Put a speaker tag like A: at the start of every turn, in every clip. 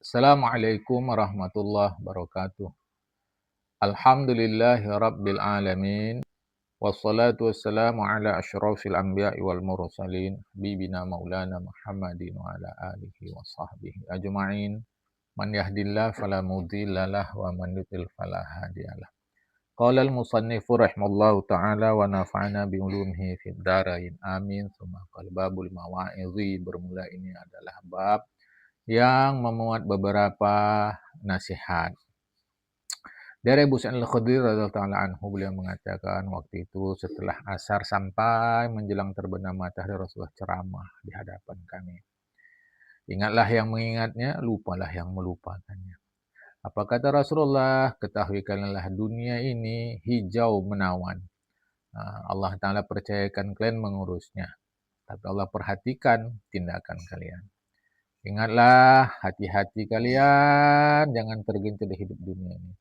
A: Assalamualaikum warahmatullahi wabarakatuh. Alhamdulillahi rabbil alamin. Wassalatu wassalamu ala asyrafil anbiya'i wal mursalin. Habibina maulana Muhammadin wa ala alihi wa sahbihi ajma'in. Man yahdillah fala mudhillalah wa man yudlil fala hadiyalah. Qala al-musannifu rahimallahu ta'ala wa nafa'ana bi ulumihi fid dharain. Amin. Tsumma qala babul mawa'izi. Bermula ini adalah bab yang memuat beberapa nasihat. Dari Abu Sa'id Al-Khudri radhiyallahu ta'ala anhu, beliau mengatakan waktu itu setelah asar sampai menjelang terbenam matahari, Rasulullah ceramah di hadapan kami. Ingatlah yang mengingatnya, lupalah yang melupakannya. Apa kata Rasulullah? Ketahuikanlah dunia ini hijau menawan. Allah Ta'ala percayakan kalian mengurusnya. Tapi Allah perhatikan tindakan kalian. Ingatlah, hati-hati kalian, jangan tergencet di hidup dunia ini.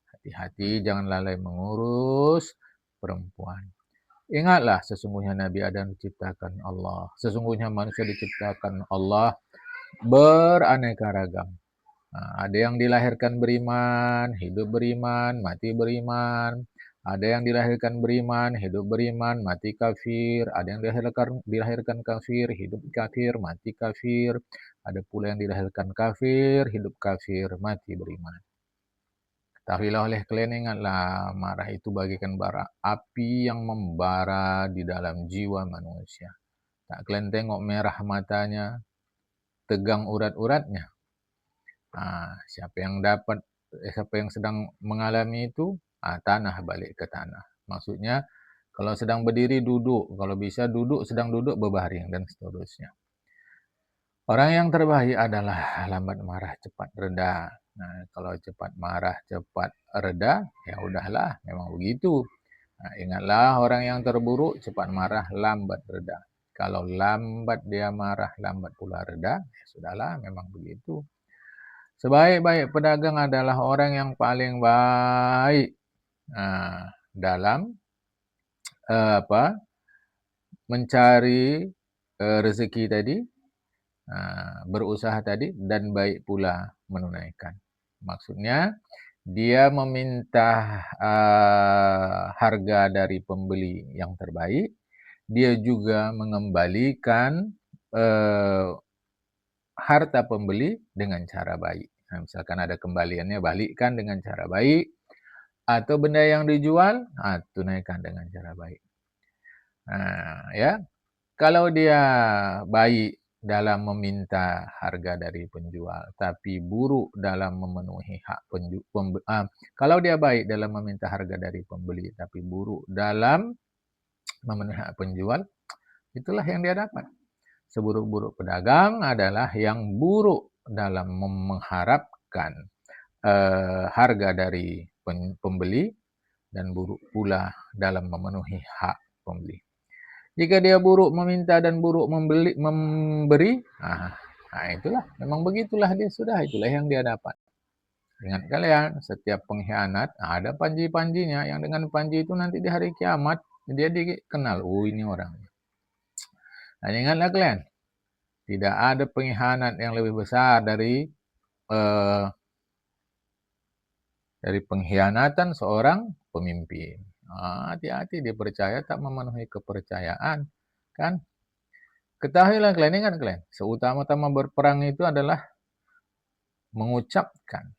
A: Hati-hati, jangan lalai mengurus perempuan. Ingatlah, sesungguhnya Nabi Adam diciptakan Allah. Sesungguhnya manusia diciptakan Allah beraneka ragam. Ada yang dilahirkan beriman, hidup beriman, mati beriman. Ada yang dilahirkan beriman, hidup beriman, mati kafir. Ada yang dilahirkan kafir, hidup kafir, mati kafir. Ada pula yang dilahirkan kafir, hidup kafir, mati beriman. Ketahuilah oleh kalian, ingatlah, marah itu bagaikan bara api yang membara di dalam jiwa manusia. Tak kalian tengok merah matanya, tegang urat-uratnya. Siapa yang sedang mengalami itu, tanah balik ke tanah. Maksudnya, kalau sedang berdiri duduk, kalau bisa duduk, sedang duduk berbaring dan seterusnya. Orang yang terbaik adalah lambat marah, cepat reda. Kalau cepat marah, cepat reda, ya udahlah, memang begitu. Ingatlah, orang yang terburuk, cepat marah, lambat reda. Kalau lambat dia marah, lambat pula reda, ya sudahlah, memang begitu. Sebaik-baik pedagang adalah orang yang paling baik dalam mencari rezeki tadi, berusaha tadi, dan baik pula menunaikan. Maksudnya, dia meminta harga dari pembeli yang terbaik, dia juga mengembalikan harta pembeli dengan cara baik. Misalkan ada kembaliannya, balikkan dengan cara baik. Atau benda yang dijual, tunaikan dengan cara baik. Kalau dia baik dalam meminta harga dari penjual, tapi buruk dalam memenuhi hak kalau dia baik dalam meminta harga dari pembeli, tapi buruk dalam memenuhi hak penjual, itulah yang dia dapat. Seburuk-buruk pedagang adalah yang buruk dalam mengharapkan harga dari pembeli dan buruk pula dalam memenuhi hak pembeli. Jika dia buruk meminta dan buruk memberi, itulah, memang begitulah dia sudah, itulah yang dia dapat. Ingat kalian, setiap pengkhianat ada panji-panjinya, yang dengan panji itu nanti di hari kiamat dia dikenal, ini orangnya. Dan ingatlah kalian, tidak ada pengkhianat yang lebih besar dari pengkhianatan seorang pemimpin. Hati-hati, dia percaya tak memenuhi kepercayaan, kan? Ketahuilah kalian, ingat kalian, seutama-utama berperang itu adalah mengucapkan,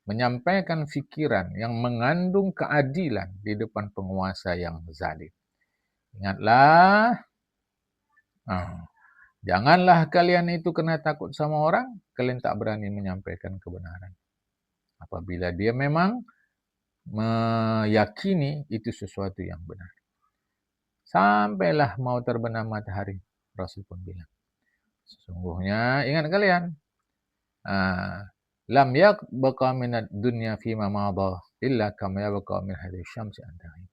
A: menyampaikan fikiran yang mengandung keadilan di depan penguasa yang zalim. Ingatlah, janganlah kalian itu kena takut sama orang, kalian tak berani menyampaikan kebenaran. Apabila dia memang meyakini itu sesuatu yang benar. Sampailah mau terbenam matahari, Rasul pun bilang, sesungguhnya, ingat kalian, lam yabqa minad dunya fima madha illa kama yabqa min hadhihi syamsi antahim.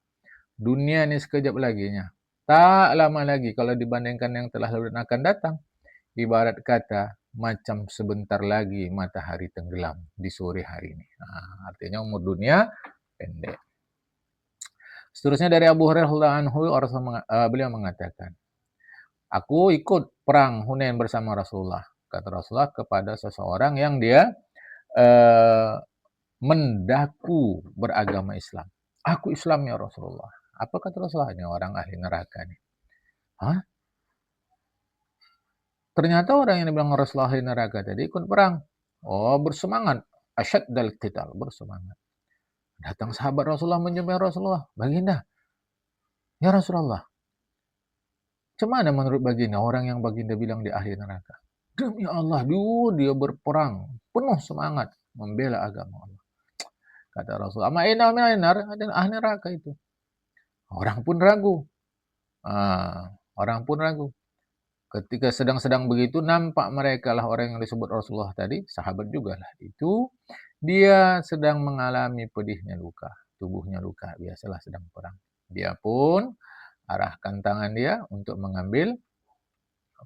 A: Dunia ini sekejap laginya, tak lama lagi kalau dibandingkan yang telah lalu dan akan datang. Ibarat kata macam sebentar lagi matahari tenggelam di sore hari ini. Artinya umur dunia pendek. Seterusnya dari Abu Hurairah anhu, beliau mengatakan, aku ikut perang Hunain bersama Rasulullah. kata Rasulullah, kepada seseorang yang dia eh, mendaku beragama Islam. Aku Islam ya Rasulullah. Apa kata Rasulullah? Ini orang ahli neraka nih. Hah? Ternyata orang yang dibilang Rasulullah ahli neraka tadi ikut perang. Oh, bersemangat. Asyaddal qital, bersemangat. Datang sahabat Rasulullah menjumpai Rasulullah. Baginda, ya Rasulullah, cemana menurut baginda orang yang baginda bilang di ahli neraka? Demi Allah, dulu dia berperang, penuh semangat membela agama Allah. Kata Rasulullah, ada ahli neraka itu. Orang pun ragu. Orang pun ragu. Ketika sedang-sedang begitu, nampak mereka lah orang yang disebut Rasulullah tadi, sahabat juga lah. Itu dia sedang mengalami pedihnya luka, tubuhnya luka, biasalah sedang perang. Dia pun arahkan tangan dia untuk mengambil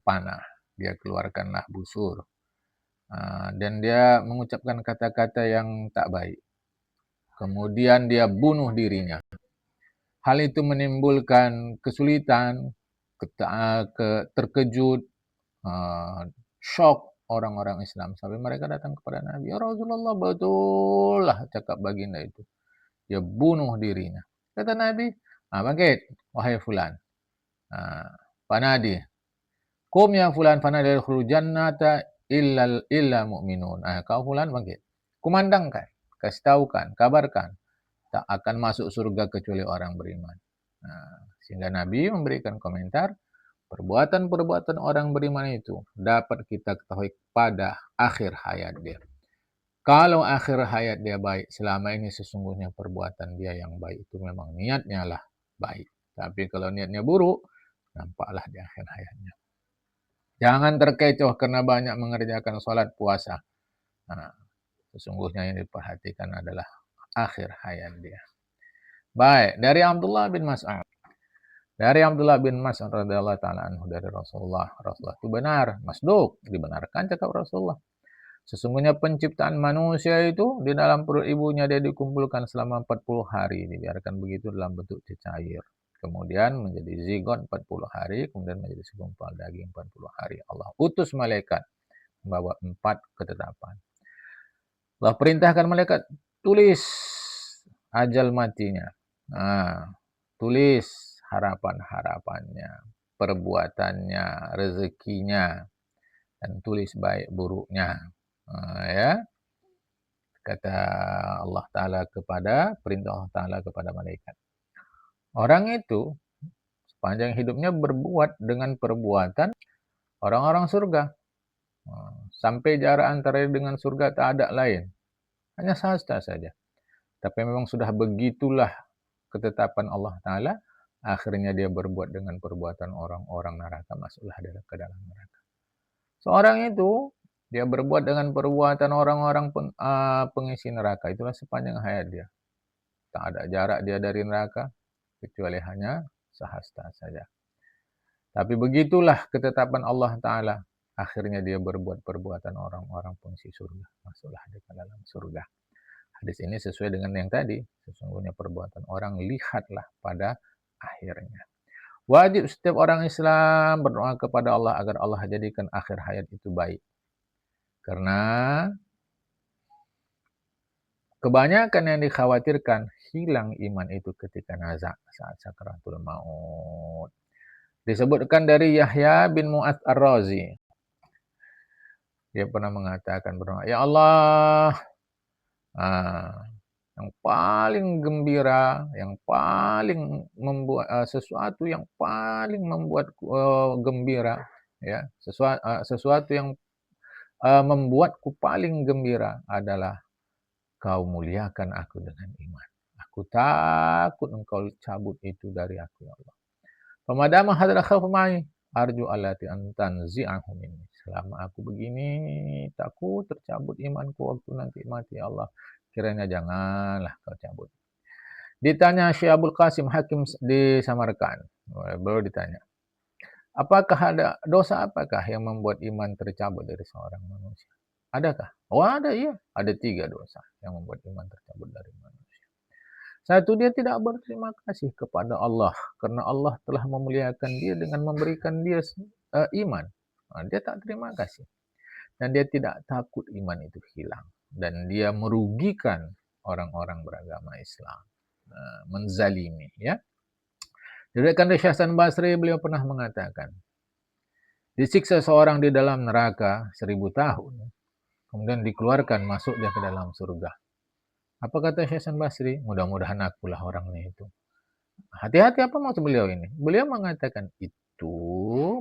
A: panah. Dia keluarkanlah busur. Dan dia mengucapkan kata-kata yang tak baik. Kemudian dia bunuh dirinya. Hal itu menimbulkan kesulitan, terkejut, shock orang-orang Islam. Sampai mereka datang kepada Nabi. Ya Rasulullah, betul lah cakap baginda itu. Dia bunuh dirinya. Kata Nabi, bangkit, wahai fulan. Panadi. Kum ya fulan fanadi yadkhulul jannata illa mu'minun. Kau fulan bangkit. Kumandangkan, kasih tahukan, kabarkan. Tak akan masuk surga kecuali orang beriman. Sehingga Nabi memberikan komentar, perbuatan-perbuatan orang beriman itu dapat kita ketahui pada akhir hayat dia. Kalau akhir hayat dia baik, selama ini sesungguhnya perbuatan dia yang baik itu memang niatnya lah baik. Tapi kalau niatnya buruk, nampaklah di akhir hayatnya. Jangan terkecoh karena banyak mengerjakan sholat puasa. Sesungguhnya yang diperhatikan adalah akhir hayat dia. Baik, dari Abdullah bin Mas'ud. Dari Abdullah bin Mas'ud radhiyallahu taala anhu dari Rasulullah itu benar, masduq, dibenarkan cakap Rasulullah. Sesungguhnya penciptaan manusia itu di dalam perut ibunya dia dikumpulkan selama 40 hari, dibiarkan begitu dalam bentuk cecair. Kemudian menjadi zigot 40 hari, kemudian menjadi segumpal daging 40 hari. Allah utus malaikat membawa 4 ketetapan. Allah perintahkan malaikat, tulis ajal matinya. Tulis harapan-harapannya, perbuatannya, rezekinya, dan tulis baik buruknya. Ya, kata Allah Ta'ala perintah Allah Ta'ala kepada malaikat. Orang itu sepanjang hidupnya berbuat dengan perbuatan orang-orang surga. Sampai jarak antara dengan surga tak ada lain. Hanya sahasta saja. Tapi memang sudah begitulah ketetapan Allah Ta'ala, akhirnya dia berbuat dengan perbuatan orang-orang neraka, masuklah ke dalam neraka. Seorang itu, dia berbuat dengan perbuatan orang-orang pengisi neraka, itulah sepanjang hayat dia. Tak ada jarak dia dari neraka, kecuali hanya sahasta saja. Tapi begitulah ketetapan Allah Ta'ala, akhirnya dia berbuat perbuatan orang-orang pengisi surga, masuklah ke dalam surga. Hadis ini sesuai dengan yang tadi. Sesungguhnya perbuatan orang lihatlah pada akhirnya. Wajib setiap orang Islam berdoa kepada Allah agar Allah jadikan akhir hayat itu baik. Karena kebanyakan yang dikhawatirkan hilang iman itu ketika nazak saat sakaratul maut. Disebutkan dari Yahya bin Mu'adz Ar-Razi. Dia pernah mengatakan berdoa, ya Allah, yang paling gembira, yang paling membuat sesuatu yang paling membuat gembira, ya, sesuatu yang membuatku paling gembira adalah kau muliakan aku dengan iman. Aku takut engkau cabut itu dari aku, ya Allah. Famadama hadzal khawfu ma'i arju allati an tanzi'ahu minni. Selama aku begini, takut tercabut imanku waktu nanti mati, ya Allah. Kiranya janganlah kau cabut. Ditanya Syekh Abdul Qasim Hakim di Samarkand. Baru ditanya, apakah ada dosa apakah yang membuat iman tercabut dari seorang manusia? Adakah? Oh ada, iya. Ada 3 dosa yang membuat iman tercabut dari manusia. Satu, dia tidak berterima kasih kepada Allah karena Allah telah memuliakan dia dengan memberikan dia iman. Dia tak terima kasih. dan dia tidak takut iman itu hilang, dan dia merugikan orang-orang beragama Islam, menzalimi, ya. Diriwayatkan dari Syekh Hasan Basri, beliau pernah mengatakan, disiksa seorang di dalam neraka 1000 tahun, kemudian dikeluarkan, masuk dia ke dalam surga. Apa kata Syekh Hasan Basri? Mudah-mudahan akulah orangnya itu. Hati-hati, apa maksud beliau ini? Beliau mengatakan itu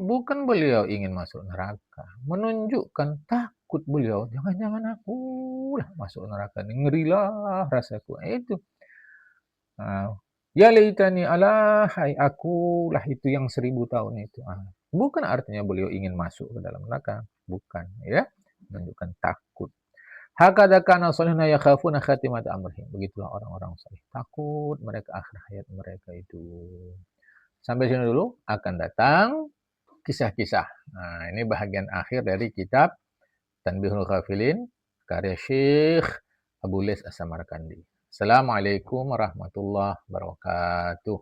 A: bukan beliau ingin masuk neraka, menunjukkan takut beliau, jangan-jangan akulah masuk neraka, ngerilah rasaku. Itu. Ya laitani, alah, hai akulah itu yang 1000 tahun itu. Bukan artinya beliau ingin masuk ke dalam neraka, bukan, ya. Menunjukkan takut. Hakadha kana salihuna yakhafuna khatimata amrihim. Begitulah orang-orang saleh. Takut mereka akhir hayat mereka itu. Sampai sini dulu, akan datang kisah-kisah. Nah, ini bahagian akhir dari kitab Tanbihul Ghafilin karya Syekh Abu Lais As-Samarkandi. Assalamualaikum warahmatullahi wabarakatuh.